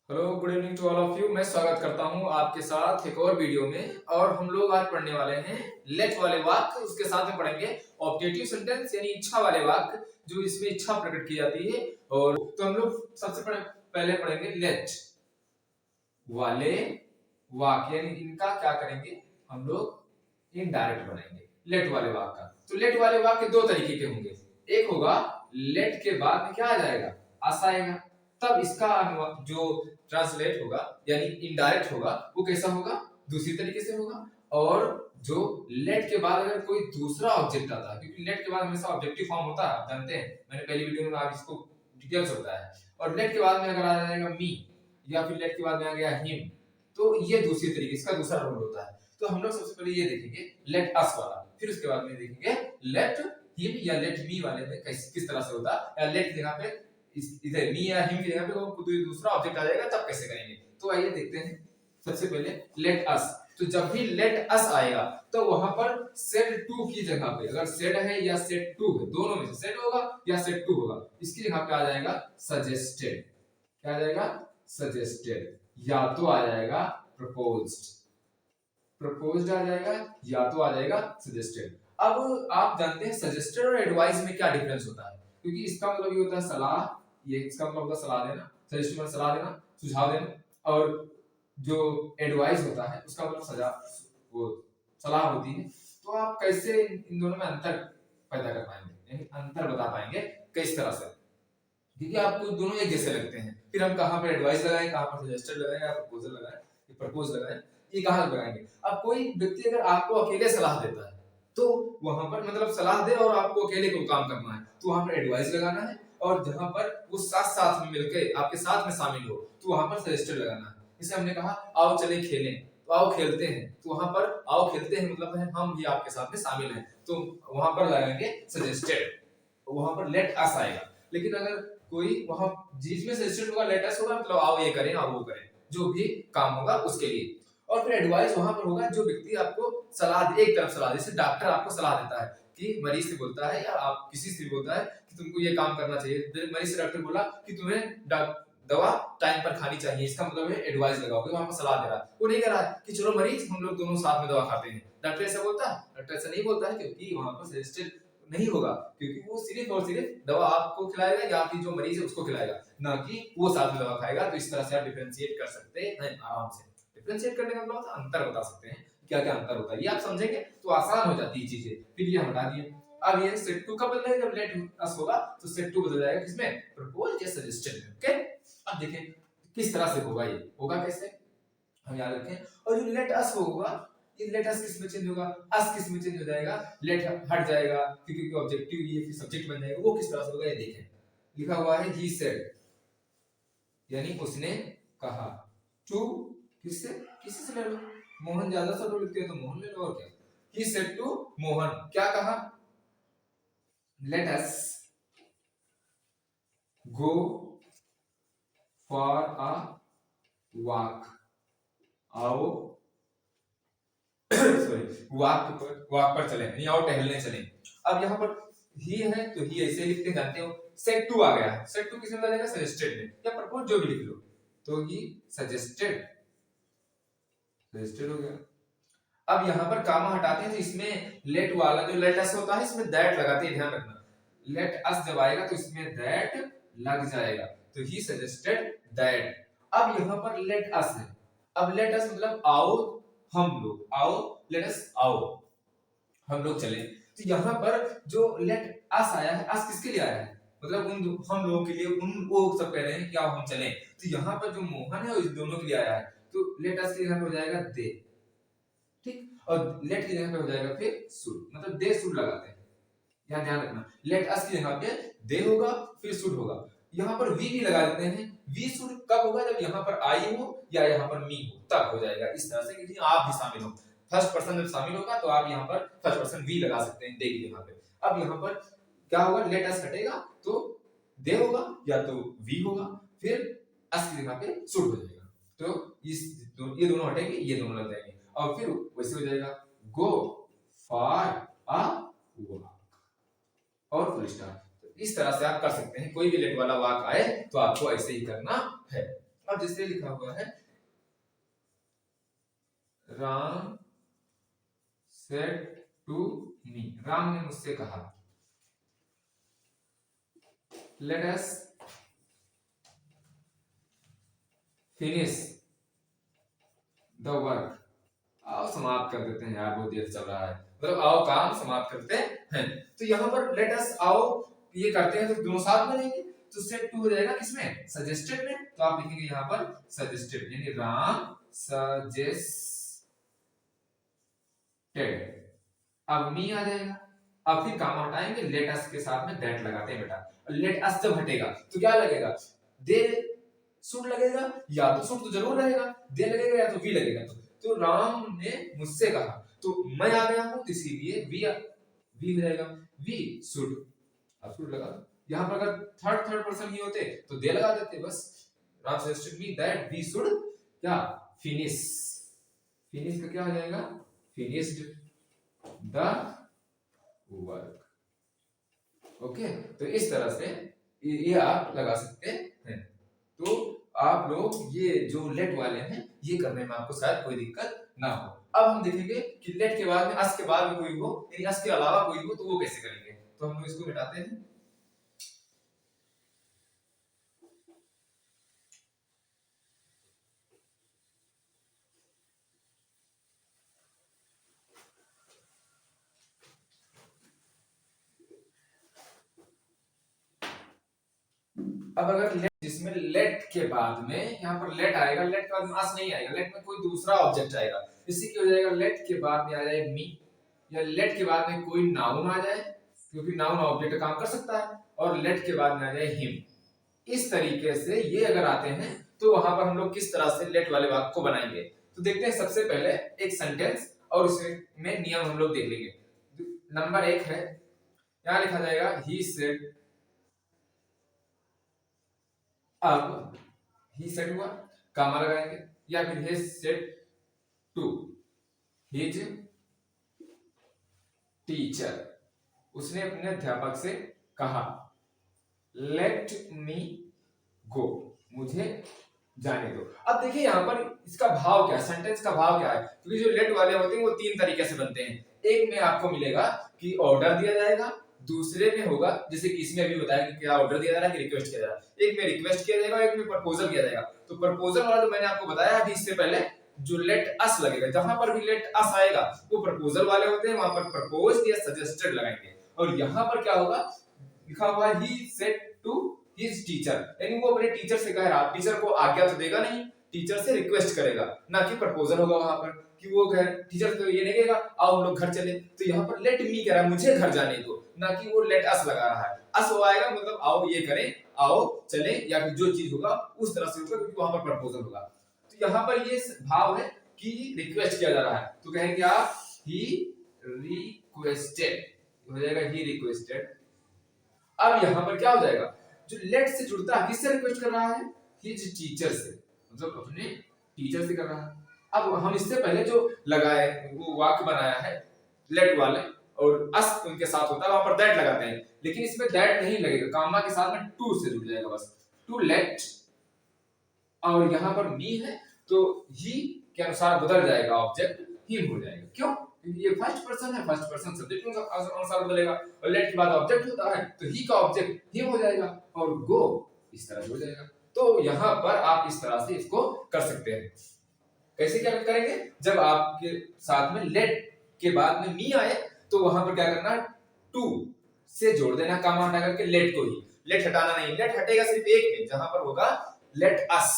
Hello, good evening to all of you. मैं स्वागत करता हूं आपके साथ एक और वीडियो में। और हम लोग आज पढ़ने वाले हैं लेट वाले वाक्य। उसके साथ में पढ़ेंगे ऑब्जेक्टिव सेंटेंस यानी इच्छा वाले वाक्य, जो इसमें इच्छा प्रकट की जाती है। और तो हम लोग सबसे पहले पढ़ेंगे लेट वाले वाक्य, यानी इनका क्या करेंगे हम लोग इनडायरेक्ट बनाएंगे लेट वाले वाक्य का। तो लेट वाले वाक्य दो तरीके के होंगे। एक होगा लेट के बाद में क्या आ जाएगा, अस आएगा, तब इसका जो ट्रांसलेट होगा यानी इनडायरेक्ट होगा वो कैसा होगा, दूसरी तरीके से होगा। और जो लेट के बाद अगर कोई दूसरा ऑब्जेक्ट आता है, क्योंकि लेट के बाद हमेशा ऑब्जेक्टिव फॉर्म होता है, आप जानते हैं, मैंने पहली वीडियो में आप इसको डिटेल्स होता है। और लेट के बाद में अगर आ जाएगा मी, या फिर लेट के बाद में आ गया हिम, तो ये दूसरी तरीके, इसका दूसरा रोल होता है। तो हम लोग सबसे पहले ये देखेंगे लेट अस वाला, फिर उसके बाद में देखेंगे लेट हिम या लेट मी वाले में किस तरह से होता है। या लेट जगह पे इधर मी या हिम की जगह पे कोई दूसरा ऑब्जेक्ट आ जाएगा, तब कैसे करेंगे। तो आइए देखते हैं। सबसे पहले लेट अस, तो जब भी लेट अस आएगा तो वहां पर सेड टू की जगह पे, अगर सेड है या सेड टू है, दोनों में से सेड होगा या सेड टू होगा, इसकी जगह पे आ जाएगा सजेस्टेड। क्या आ जाएगा, सजेस्टेड। या तो आ जाएगा प्रपोज्ड, प्रपोज्ड आ जाएगा, या तो आ जाएगा सजेस्टेड। अब आप जानते हैं सजेस्टेड और एडवाइस में क्या डिफरेंस होता है, क्योंकि इसका मतलब ये होता है सलाह, ये इसका मतलब होता है सलाह देना, सजेस्ट मतलब सलाह देना, सुझाव देना। और जो एडवाइस होता है उसका मतलब सजा, वो सलाह होती है। तो आप कैसे इन दोनों में अंतर पैदा कर पाएंगे, यानी अंतर बता पाएंगे किस तरह से, क्योंकि आपको दोनों एक जैसे लगते हैं। फिर हम कहां पर एडवाइस लगाएं, कहां पर सजेस्टेड लगाएं, या प्रपोजल लगाएं, प्रपोज लगाएं, ये कहां लगाएंगे। अब कोई व्यक्ति अगर आपको अकेले सलाह देता है तो वहां पर मतलब सलाह दे और आपको अकेले को काम करना है, तो वहां पर एडवाइस लगाना है। और जहां पर वो साथ साथ में मिलकर आपके साथ में शामिल हो, तो वहां पर सजेस्टेड लगाना है। जैसे हमने कहा आओ चले खेलें, तो आओ खेलते हैं, तो वहां पर आओ खेलते हैं मतलब है हम भी आपके साथ में शामिल हैं, तो वहां पर लगाएंगे सजेस्टेड, वहां पर लेट अस आएगा। लेकिन अगर कोई वहां जिसमें सजेस्टेड होगा लेट अस होगा, मतलब आओ ये करें और वो करें, जो भी काम होगा उसके लिए। और फिर एडवाइस वहां पर होगा जो व्यक्ति आपको सलाह दे, एक तरफ सलाह, जैसे डॉक्टर आपको सलाह देता है कि मरीज से बोलता है या आप किसी से बोलता है कि तुमको ये काम करना चाहिए, मरीज से डॉक्टर बोला कि तुम्हें दवा टाइम पर खानी चाहिए, इसका मतलब है एडवाइस लगाओगे, वहां पर सलाह दे रहा है। वो नहीं कह रहा है कि चलो मरीज हम लोग दोनों साथ में दवा खाते हैं, डॉक्टर ऐसा बोलता है, डॉक्टर ऐसा नहीं बोलता है, क्योंकि वहां पर सजेस्टेड नहीं होगा, क्योंकि वो सिर्फ और सिर्फ दवा आपको खिलाएगा या फिर जो मरीज है उसको खिलाएगा, ना कि वो साथ में दवा खाएगा। तो इस तरह से आप डिफरेंशिएट कर सकते हैं आराम से। डिफरेंशिएट करने का मतलब अंतर बता सकते हैं, क्या क्या अंतर होता है, ये आप समझेंगे तो आसान हो जाती है चीजें। फिर ये हटा दिए। अब ये सेट टू का बदलेगा, जब लेट अस होगा तो सेट टू बदल जाएगा किसमें, प्रपोज या सजेस्टेड में। ओके, अब देखें किस तरह से होगा, ये होगा कैसे हम याद रखें। और जो लेट अस होगा, ये लेट अस किस में चेंज होगा, अस किस में चेंज हो जाएगा, लेट हट जाएगा क्योंकि ऑब्जेक्टिव ये फिर सब्जेक्ट बन जाएगा। वो किस तरह से होगा ये देखें। लिखा हुआ है ही सेड, यानी उसने कहा, टू किससे, किसी से ले लो, मोहन ज्यादा सा तो लिखते हैं तो मोहन ले लो, और क्या। ही सेड टू मोहन, क्या कहा, let us go for a walk, आओ सॉरी वॉक पर चलें, नहीं आओ टहलने चलें। अब यहाँ पर ही है तो ही ऐसे लिखते जानते हो। सेट टू आ गया है, सेट टू किसमें बदलेगा, सजेस्टेड में, या प्रपोज जो भी लिख लो, तो ही सजेस्टेड, सजेस्टेड हो गया। अब यहाँ पर कामा हटाते हैं तो इसमें लेट वाला जो लेट अस होता है इसमें दैट लगाते हैं, ध्यान रखना। लेट अस जब आएगा तो इसमें दैट लग जाएगा, तो ही सजेस्टेड दैट। अब यहाँ पर लेट अस है, अब लेट अस मतलब आओ हम लोग, आओ लेट अस, आओ हम लोग चले। तो यहाँ पर जो लेट अस आया है, अस किसके लिए आया है, मतलब उन हम लोगों के लिए, उन वो सब कह रहे हैं कि आओ हम चलें। तो यहाँ पर जो मोहन है इस दोनों के लिए आया है, तो लेट अस की जगह पे हो जाएगा दे, ठीक। और लेट की जगह पे हो जाएगा फिर शुड, मतलब दे शुड लगाते हैं, यहाँ ध्यान रखना। लेट अस की जगह पे दे होगा फिर शुड होगा। यहाँ पर वी भी लगा देते हैं, वी शुड कब होगा, जब यहाँ पर आई हो या यहाँ पर मी हो, तब हो जाएगा इस तरह से, क्योंकि आप भी शामिल हो। फर्स्ट पर्सन जब शामिल होगा तो आप यहाँ पर फर्स्ट पर्सन वी लगा सकते हैं दे की जगह पे। अब यहाँ पर क्या होगा, लेट अस हटेगा तो दे होगा या तो वी होगा, फिर अस की जगह पे शुड हो जाएगा। तो ये दोनों हटेंगे, ये दोनों लग जाएंगे, और फिर वैसे हो जाएगा गो फॉर अ वॉक और फुल स्टॉप। तो इस तरह से आप कर सकते हैं, कोई भी लेट वाला वाक आए तो आपको ऐसे ही करना है। अब जैसे लिखा हुआ है Ram said to me, Ram ने मुझसे कहा। Let us finish the work, आओ समाप्त कर देते हैं यार, बहुत देर चल रहा है, मतलब आओ काम समाप्त करते हैं। तो यहाँ पर लेट अस आओ ये करते हैं तो दोनों साथ में रहेंगे, तो सेट टू हो जाएगा किसमें, सजेस्टेड में, तो आप लिखेंगे यहाँ पर सजेस्टेड, यानी राम सजेस्टेड। अब मी आ जाएगा, अब फिर काम हटाएंगे, लेट अस के साथ में दैट लगाते हैं बेटा। लेट अस जब हटेगा तो क्या लगेगा, दे शुड लगेगा, या तो शुड तो जरूर रहेगा, दे लगेगा या तो वी लगेगा। तो राम ने मुझसे कहा, तो मैं आ गया हूं, इसीलिए वी हो जाएगा, वी शुड, अब शुड लगा। यहाँ पर अगर थर्ड पर्सन ही होते तो दे लगा देते बस। Ram suggested me that we should क्या फिनिश, फिनिश का क्या हो जाएगा, फिनिश्ड द वर्क। ओके, तो इस तरह से ये आप लगा सकते हैं। तो आप लोग ये जो लेट वाले हैं ये करने में आपको शायद कोई दिक्कत ना हो। अब हम देखेंगे कि लेट के बाद में अस के बाद में कोई हो, यानी अस के अलावा कोई हो, तो वो कैसे करेंगे। तो हम लोग इसको मिटाते हैं। अब अगर लेट, जिसमें लेट के बाद में यहाँ पर लेट आएगा, लेट के बाद में अस नहीं आएगा, लेट में कोई दूसरा ऑब्जेक्ट आएगा, इसी की हो जाएगा लेट के बाद में आ जाए मी, या लेट के बाद में कोई नाउन आ जाए, क्योंकि नाउन ऑब्जेक्ट काम कर सकता है, और लेट के बाद में आ जाए हिम। इस तरीके से ये अगर आते हैं तो वहां पर हम लोग किस तरह से लेट वाले वाक्य को बनाएंगे। तो देखते हैं, सबसे पहले एक सेंटेंस और उसमें नियम हम लोग देख लेंगे। नंबर 1 है, यहाँ लिखा जाएगा ही सेड। अब ही सेड हुआ, कामा लगाएंगे, या फिर he said to his teacher, उसने अपने अध्यापक से कहा, लेट मी गो, मुझे जाने दो। अब देखिए यहाँ पर इसका भाव क्या है, सेंटेंस का भाव क्या है, क्योंकि जो लेट वाले होते हैं वो 3 तरीके से बनते हैं। एक में आपको मिलेगा कि ऑर्डर दिया जाएगा, दूसरे में होगा जैसे कि इसमें अभी बताया कि क्या ऑर्डर दिया जा रहा है कि रिक्वेस्ट किया जा रहा है, एक में रिक्वेस्ट किया जाएगा, एक में प्रपोजल किया जाएगा। तो प्रपोजल वाला जो मैंने आपको बताया अभी इससे पहले, जो लेट अस लगेगा, जहां पर भी लेट अस आएगा वो प्रपोजल वाले होते हैं, वहां पर प्रपोज्ड या सजेस्टेड लगाएंगे। और यहाँ पर क्या होगा, लिखा हुआ है he said to his teacher, यानी वो अपने टीचर से कह रहा, टीचर को आज्ञा तो देगा नहीं, टीचर से रिक्वेस्ट करेगा, ना कि प्रपोजल होगा वहां पर कि वो कहे, टीचर तो ये नहीं कहेगा आओ हम लोग घर चले। तो यहाँ पर लेट मी कह रहा है, मुझे घर जाने दो, ना कि वो लेट अस लगा रहा है। अस वो आएगा मतलब आओ ये करें, आओ चले, या फिर जो चीज होगा उस तरह से होगा, क्योंकि वहां पर प्रपोजल होगा। तो यहाँ पर ये भाव है कि रिक्वेस्ट किया जा रहा है, तो कहेंगे आप ही रिक्वेस्टेड, हो जाएगा ही रिक्वेस्टेड। अब यहाँ पर क्या हो जाएगा, जो लेट से जुड़ता है किससे रिक्वेस्ट कर रहा है, हिज टीचर से, मतलब अपने टीचर से कर रहा है। अब हम इससे पहले जो लगाए वो वाक्य बनाया है लेट वाले, और अस उनके साथ होता है, वहां पर दैट लगाते हैं, लेकिन इसमें दैट नहीं लगेगा, कामा के साथ में टू से जुड़ जाएगा बस, टू लेट। और यहाँ पर मी है तो ही के अनुसार बदल जाएगा, ऑब्जेक्ट हिम हो जाएगा। क्यों, क्योंकि ये फर्स्ट पर्सन है, फर्स्ट पर्सन सब्जेक्ट के अनुसार बदलेगा, और लेट के बाद ऑब्जेक्ट होता है तो ही का ऑब्जेक्ट हिम हो जाएगा, और गो इस तरह से हो जाएगा। तो यहाँ पर आप इस तरह से इसको कर सकते हैं। कैसे क्या करेंगे, जब आपके साथ में लेट के बाद में मी आए तो वहां पर क्या करना, टू से जोड़ देना, काम हटा करके लेट को ही, लेट हटाना नहीं, लेट हटेगा सिर्फ एक में, जहां पर होगा लेट अस,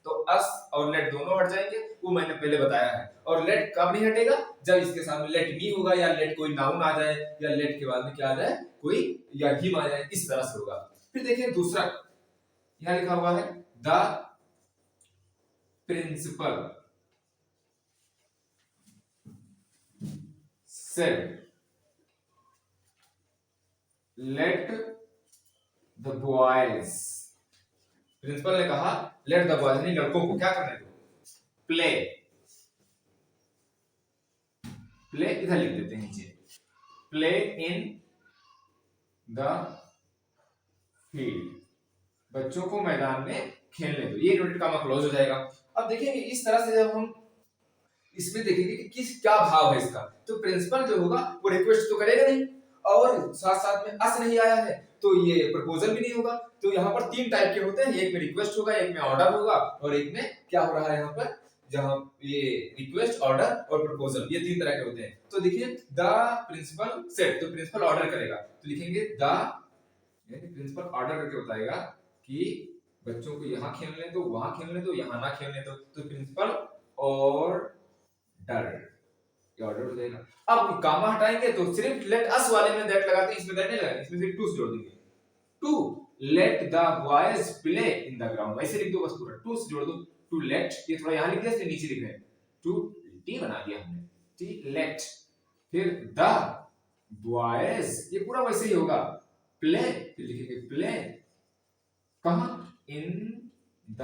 तो अस और लेट दोनों हट जाएंगे, वो मैंने पहले बताया है। और लेट कब नहीं हटेगा, जब इसके सामने लेट मी होगा, या लेट कोई नाउन आ जाए, या लेट के बाद में क्या आ जाए कोई या हिम आ जाए, इस तरह से होगा। फिर देखिए दूसरा, यहां लिखा हुआ है the principal said let the boys, principal ने कहा लेट द बॉयज, यानी लड़कों को क्या करने दो, प्ले, प्ले इधर लिख देते हैं नीचे, प्ले इन द फील्ड, बच्चों को मैदान में खेलने दो, ये इनवर्टेड कामा क्लॉज हो जाएगा। अब देखेंगे इस तरह से जब हम इसमें देखेंगे कि किस क्या भाव है इसका, तो प्रिंसिपल जो होगा वो रिक्वेस्ट तो करेगा नहीं, और साथ साथ में अस नहीं आया है तो ये प्रपोजल भी नहीं होगा। तो यहाँ पर तीन टाइप के होते हैं, एक में रिक्वेस्ट होगा, एक में ऑर्डर होगा, और एक में क्या हो रहा है यहाँ पर, जहां ये रिक्वेस्ट, ऑर्डर और प्रपोजल, ये तीन तरह के होते हैं। तो देखिए द प्रिंसिपल सेड, तो प्रिंसिपल ऑर्डर करेगा, तो लिखेंगे द, प्रिंसिपल ऑर्डर करके बताएगा कि बच्चों को यहाँ खेलने दो, वहां खेलने दो, यहाँ ना खेलने दो, तो प्रिंसिपल ऑर्डर, ये ऑर्डर हो जाएगा। अब कामा हटाएंगे तो सिर्फ लेट अस वाले में दैट लगाते हैं, इसमें दैट नहीं लगाएंगे, इसमें सिर्फ टू जोड़ देंगे, to let the boys play in the ground, ऐसे लिख दो बस पूरा, टू से जोड़ दो, टू लेट, ये थोड़ा यहां लिख दिया, इसलिए नीचे लिख रहे हैं, टू टी बना दिया हमने, टी लेट, फिर द बॉयज, ये पूरा वैसे ही होगा, प्ले, फिर लिखेंगे प्ले कहां, इन द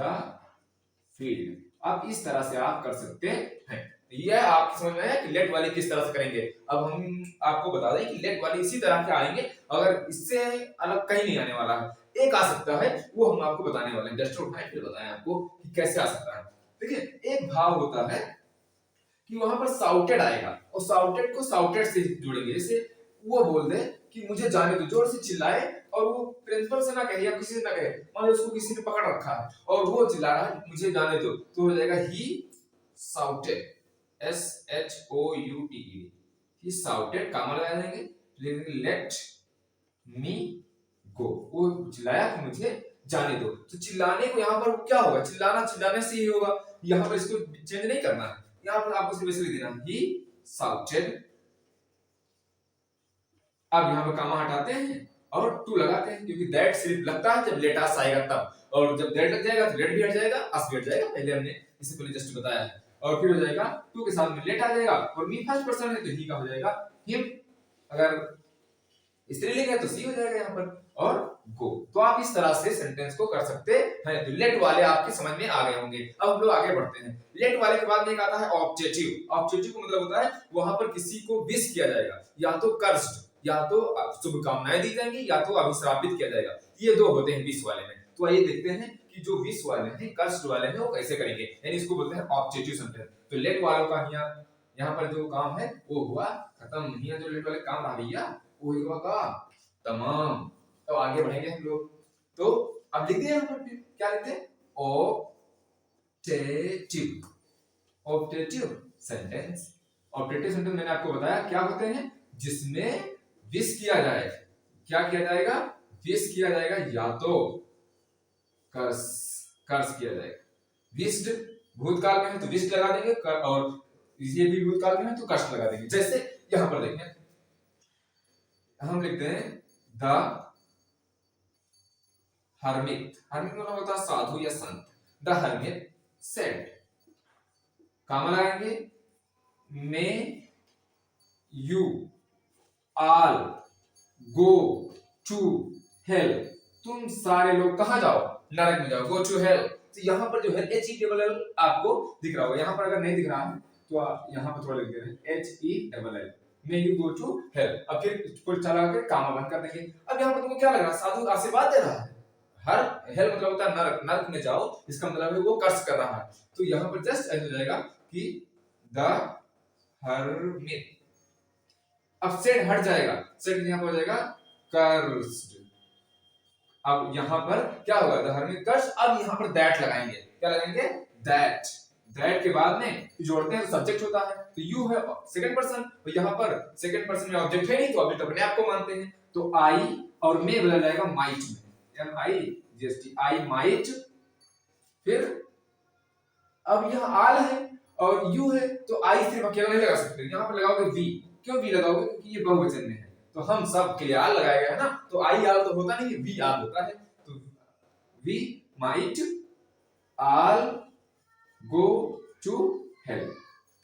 फील्ड। अब इस तरह से आप कर सकते हैं। यह आपकी समझ में है कि लेट वाली किस तरह से करेंगे। अब हम आपको बता दें कि लेट वाली इसी तरह के आएंगे, अगर इससे अलग कहीं नहीं आने वाला है, एक आ सकता है, वो हम आपको बताने वाले हैं, डस्टर उठाएं फिर बताएं आपको कि कैसे आ सकता है। देखिए एक भाव होता है कि वहां पर साउटेड आएगा, और साउटेड को साउटेड से जोड़ेंगे, जैसे वो बोल दे कि मुझे जाने दो, जोर से चिल्लाए, और वो प्रिंसिपल से ना कहे या किसी से ना कहे, मान लो उसको किसी ने पकड़ रखा है और वो चिल्ला रहा है मुझे जाने दो, तो हो जाएगा he shouted, SHOUTED, he shouted, comma लगा देंगे, लेट मी गो, वो चिल्लाया कि मुझे जाने दो, तो चिल्लाने को यहाँ पर क्या होगा, चिल्लाना चिल्लाने से ही होगा, यहाँ पर इसको चेंज नहीं करना है, यहाँ पर आपको सिर्फ लिख देना ही साउटेड। अब यहाँ पर कामा हटाते हैं और टू लगाते हैं, क्योंकि दैट सिर्फ लगता है जब लेट अस आएगा तब, और जब दैट लग जाएगा तो लेट भी हट जाएगा, अस भी हट जाएगा, पहले हमने इससे पहले जस्ट बताया है, और फिर हो जाएगा टू के साथ में लेट आ जाएगा, और मी फर्स्ट पर्सन है तो ही का हो जाएगा हिम, अगर स्त्रीलिंग है तो सी हो जाएगा यहाँ पर, और गो। तो आप इस तरह से सेंटेंस को कर सकते हैं। तो लेट वाले आपके समझ में आ गए होंगे। अब हम लोग आगे बढ़ते हैं। लेट वाले के बाद में एक आता है ऑब्जेक्टिव। ऑब्जेक्टिव का मतलब होता है वहां पर किसी को विश किया जाएगा, या तो कर्स्ड, या तो शुभकामनाएं दी जाएंगी, या तो अभिश्रापित किया जाएगा, ये दो होते हैं विश वाले में। तो आइए देखते हैं कि जो विश वाले हैं, कर्स्ड वाले हैं, वो कैसे करेंगे, यानी इसको बोलते हैं ऑब्जेक्टिव सेंटेंस। तो लेट वालों का यहाँ पर जो काम है वो हुआ खत्म, यहाँ जो लेट वाले काम रहा भैया वो हुआ का तमाम। तो आगे बढ़ेंगे हम लोग। तो अब लिख दिया यहाँ पर, क्या लिखते हैं, objective, objective sentence. Objective sentence मैंने आपको बताया क्या होते हैं, जिसमें विश किया जाए, क्या किया जाएगा, विश किया जाएगा, या तो कर्स, कर्स किया जाएगा, विश्ड भूतकाल में है तो विश्ड लगा देंगे, और ये भी भूतकाल में है तो कर्स लगा देंगे। जैसे यहां पर देखें, हम लिखते हैं द हर्मिट, हर्मिट मतलब होता है साधु या संत, द हर्मिट सेड, कामा लगाएंगे, may you all go to hell, तुम सारे लोग कहां जाओ, नरक में जाओ, गो टू हेल। तो यहाँ पर जो है HELL आपको दिख रहा होगा, यहाँ पर अगर नहीं दिख रहा है तो आप यहाँ पर थोड़ा लिख दे रहे हैं HELL, may you go to hell. अब फिर चला के कामा बंद कर देंगे। अब यहाँ पर तुमको क्या लग रहा है, साधु आशीर्वाद दे रहा है, हर हेल मतलब होता है नरक, नरक में जाओ, इसका मतलब है वो कर्स कर रहा है। तो यहाँ पर जस्ट ऐसे हो जाएगा कि द हर्मिट, अब सेड हट जाएगा, सेड यहाँ पर हो जाएगा कर्स्ड। अब यहाँ पर क्या होगा, द हर्मिट कर्स्ड। अब यहाँ पर दैट लगाएंगे, क्या लगाएंगे, दैट, दैट के बाद में जोड़ते हैं तो सब्जेक्ट होता है, तो यू है सेकंड पर्सन, तो यहाँ पर सेकंड पर्सन में ऑब्जेक्ट है नहीं, तो ऑब्जेक्ट अपने आप को मानते हैं, तो आई और मे बदल जाएगा माइट में, MIGHT, आई माइट। फिर अब यहाँ आल है और यू है, तो आई सिर्फ अकेला नहीं लगा सकते, यहाँ पर लगाओगे वी, क्यों वी लगाओगे, क्योंकि ये बहुवचन में है, तो हम सब के लिए आल लगाएगा है ना, तो आई आल तो होता नहीं, वी आल होता है, तो we might all go to hell.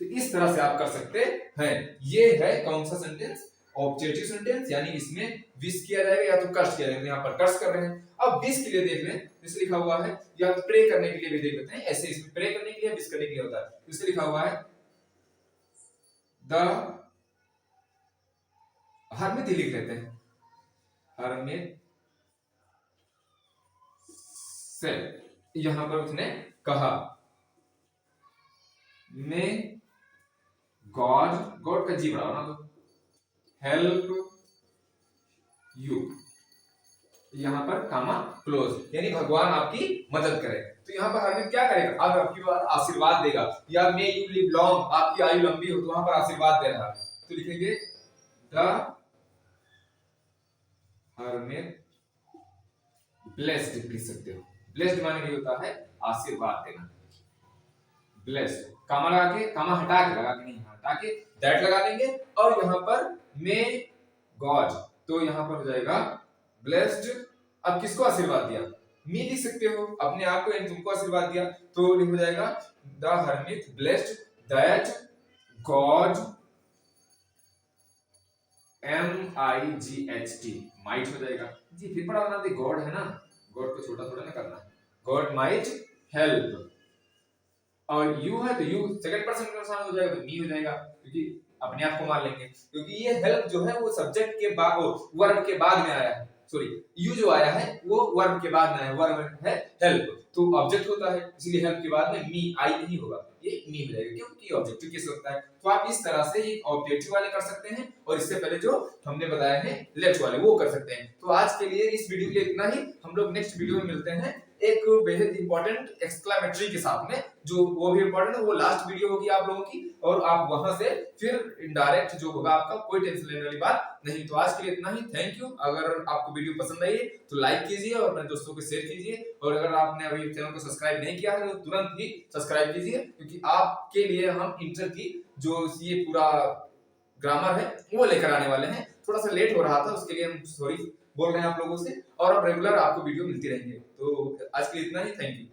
तो इस तरह से आप कर सकते हैं। ये है कौन सा सेंटेंस, ऑब्जेक्टिव सेंटेंस, यानी इसमें विश किया जाएगा या तो कर्स किया जाएगा, यहाँ पर कर्स कर रहे हैं। अब विश के लिए देख लें, जैसे लिखा हुआ है, या तो प्रे करने के लिए भी देख लेते हैं, ऐसे इसमें प्रे करने के लिए, विश करने के लिए होता है, जैसे लिखा हुआ है द हर्मिट ही लिख लेते हैं, हर्मिट सेड, यहां पर उसने कहा मे गॉड, गॉड का जी बढ़ाओ ना, तो हेल्प यू, यहाँ पर कामा क्लोज, यानी भगवान आपकी मदद करे। तो यहाँ पर हरमित क्या करेगा, अब आपकी बार आशीर्वाद देगा, या मे यू लिव लॉन्ग, आपकी आयु लंबी हो, तो वहां पर आशीर्वाद दे रहा है, तो लिखेंगे द हरमित ब्लेस्ड, लिख सकते हो। ब्लेस्ड माने ये होता है आशीर्वाद देना, ब्लेस्ड, कामा लगा के, कामा हटा के, लगा के नहीं, हटा के दैट लगा देंगे, और यहाँ पर मे गॉड, तो यहाँ पर हो जाएगा ब्लेस्ड। अब किसको आशीर्वाद दिया, मी लिख सकते हो, अपने आप को, यानी तुमको आशीर्वाद दिया, तो हो जाएगा the Harmeet blessed that God, MIGHT, might हो जाएगा जी, फिर बड़ा बना दे, गॉड है ना, गॉड को छोटा थोड़ा ना करना है, गॉड माइट हेल्प, और यू है तो यू सेकंड पर्सन का इंसान हो जाएगा, तो मी हो जाएगा, क्योंकि अपने आप को मान लेंगे, क्योंकि ये हेल्प जो है वो सब्जेक्ट के बाद, वर्ब के बाद में आया है, सॉरी यू जो आया है वो वर्ब के बाद में आया है, वर्ब है हेल्प, तो ऑब्जेक्ट होता है, इसलिए हेल्प के बाद में मी, आई नहीं होगा, ये मी हो जाएगा, क्योंकि ऑब्जेक्टिव केस होता है। तो आप इस तरह से ये ऑब्जेक्टिव वाले कर सकते हैं, और इससे पहले जो हमने बताया है लेट वाले वो कर सकते हैं। तो आज के लिए इस वीडियो के लिए इतना ही, हम लोग नेक्स्ट वीडियो में मिलते हैं एक बेहद इंपॉर्टेंट एक्सक्लेमेटरी के साथ में, जो वो भी इंपॉर्टेंट है, वो लास्ट वीडियो होगी आप लोगों की, और आप वहां से फिर इनडायरेक्ट जो होगा आपका, कोई टेंशन लेने वाली बात नहीं। तो आज के लिए इतना ही, थैंक यू। अगर आपको वीडियो पसंद आई तो लाइक कीजिए और अपने दोस्तों को शेयर कीजिए, और अगर आपने अभी चैनल को सब्सक्राइब नहीं किया है तो तुरंत ही सब्सक्राइब कीजिए, क्योंकि आपके लिए हम इंटर की जो ये पूरा ग्रामर है वो लेकर आने वाले हैं। थोड़ा सा लेट हो रहा था, उसके लिए हम सॉरी बोल रहे हैं आप लोगों से, और अब रेगुलर आपको वीडियो मिलती रहेंगे। तो आज के लिए इतना ही, थैंक यू।